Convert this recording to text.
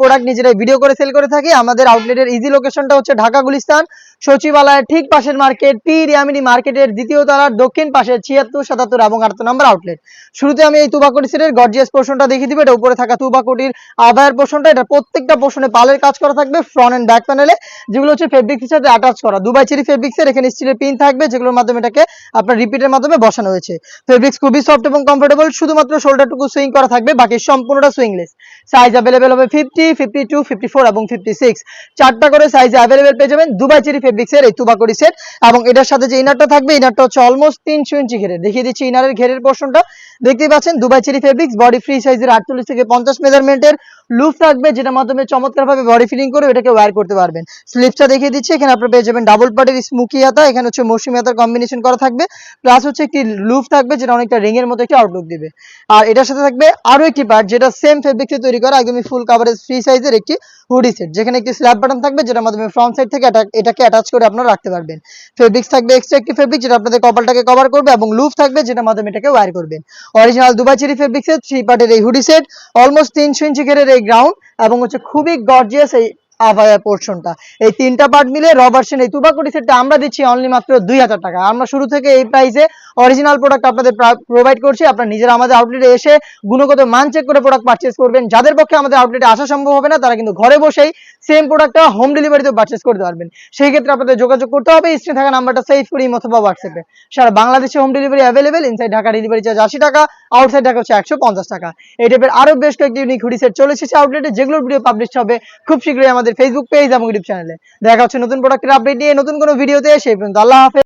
Product নিজেরাই video করে sell করে থাকি। আমাদের আউটলেটের ইজি লোকেশনটা হচ্ছে ঢাকা গুলিস্তান সচিবালয়ের ঠিক পাশের মার্কেট, পি রিয়ামিনি মার্কেটের দ্বিতীয় তলার দক্ষিণ পাশে ৭৬, ৭৭ এবং ৮ নম্বর আউটলেট। শুরুতে আমি এই তুবাকুটি সেটের গর্জিয়াস পোর্শনটা দেখিয়ে দিব। এটা উপরে থাকা তুবাকুটির আভায়ার পোর্শনটা, এটা প্রত্যেকটা পোর্শনে পালের কাজ করা থাকবে ফ্রন্ট এন্ড ব্যাক প্যানেলে, যেগুলো হচ্ছে ফেব্রিক্সের সাথে অ্যাটাচ করা দুবাই চেরি ফেব্রিক্সের। এখানে স্টিলের পিন থাকবে, যেগুলোর মাধ্যমে এটাকে আপনার রিপিটের মাধ্যমে বসানো হয়েছে। ফেব্রিক্স খুবই সফট এবং কমফোর্টেবল, শুধুমাত্র শোল্ডারটুকু সুইং করা থাকবে, বাকি সম্পূর্ণটা সুইংলেস। সাইজ অ্যাভেলেবেল হবে 50, 52, 54 এবং 56, চারটা করে সাইজে অ্যাভেলেবেল পেয়ে যাবেন দুবাই চেরি ফেব্রিক্সের এই তুবাকুটি সেট। এবং এটার সাথে যে ইনারটা থাকবে, ইনারটা হচ্ছে অলমোস্ট 300 ইঞ্চি ঘেরের। দেখিয়ে দিচ্ছি ইনারের ঘেরের পোর্শনটা, দেখতেই পাচ্ছেন Dubai cherry fabrics body free সাইজের 48 থেকে 50 মেজারমেন্টের লুপ থাকবে, যেটার মাধ্যমে চমৎকারভাবে বডি ফিটিং করে এটাকে ওয়্যার করতে পারবেন। স্লিপসটা দেখিয়ে দিচ্ছি, এখানে আপনারা পেয়ে যাবেন ডাবল পার্টের স্মুকি হাতা, এখানে হচ্ছে মৌসুমী হাতার কম্বিনেশন করা থাকবে, প্লাস হচ্ছে একটি লুপ থাকবে যেটা অনেকটা রিং এর মতো একটি আউটলুক দিবে। আর এটার সাথে থাকবে আরো একটি পার্ট, যেটা সেম ফেব্রিক্সে তৈরি করা একদমই ফুল কাভারেজ ফ্রি সাইজের একটি হুডি সেট, যেখানে একটি স্ল্যাব বাটন থাকবে, যেটার মাধ্যমে ফ্রন্ট সাইড থেকে এটাকে অ্যাটাচ করে আপনারা রাখতে পারবেন। ফেব্রিক্স থাকবে এক্সট্রা একটি ফেব্রিক, যেটা আপনাদের কপালটাকে কভার করবে, এবং লুপ থাকবে যেটার মাধ্যমে এটাকে ওয়্যার করবেন। অরিজিনাল দুবাই চেরি ফেব্রিক্সের 3 পার্টের এই হুডি সেট, অলমোস্ট 300 ইঞ্চি ঘেরের এই গ্রাউন্ড, এবং হচ্ছে খুবই গর্জিয়াস এই আভায়া পোর্শনটা। এই তিনটা পার্ট মিলে র ভার্সন এই তুবাকুটি সেটটা আমরা দিচ্ছি অনলি মাত্র 2000 টাকা। আমরা শুরু থেকে এই প্রাইসে অরিজিনাল প্রোডাক্ট আপনাদের প্রোভাইড করছি। আপনারা নিজেরা আমাদের আউটলেটে এসে গুণগত মান চেক করে প্রোডাক্ট পারচেজ করবেন। যাদের পক্ষে আমাদের আউটলেটে আসা সম্ভব হবে না, তারা কিন্তু ঘরে বসেই সেম প্রোডাক্টটা হোম ডেলিভারিতে পারচেজ করতে পারবেন। সেই ক্ষেত্রে আপনাদের যোগাযোগ করতে হবে স্ক্রিনে থাকা নাম্বারটা সেভ করে অথবা হোয়াটসঅ্যাপে। সারা বাংলাদেশে home delivery available. Inside Dhaka delivery charge 80 টাকা, আউটসাইড ঢাকা হচ্ছে 150 টাকা। এই টাইপের আরো বেশ কয়েকটি ইউনিক হুডি সেট চলে এসেছে আউটলেটে, যেগুলোর ভিডিও পাবলিশ হবে খুব শীঘ্রই আমাদের ফেসবুক পেজ এবং ইউটিউব চ্যানেলে। দেখা হচ্ছে নতুন প্রোডাক্টের আপডেট নিয়ে নতুন কোনো ভিডিওতে। সেই পর্যন্ত আল্লাহ হাফেজ।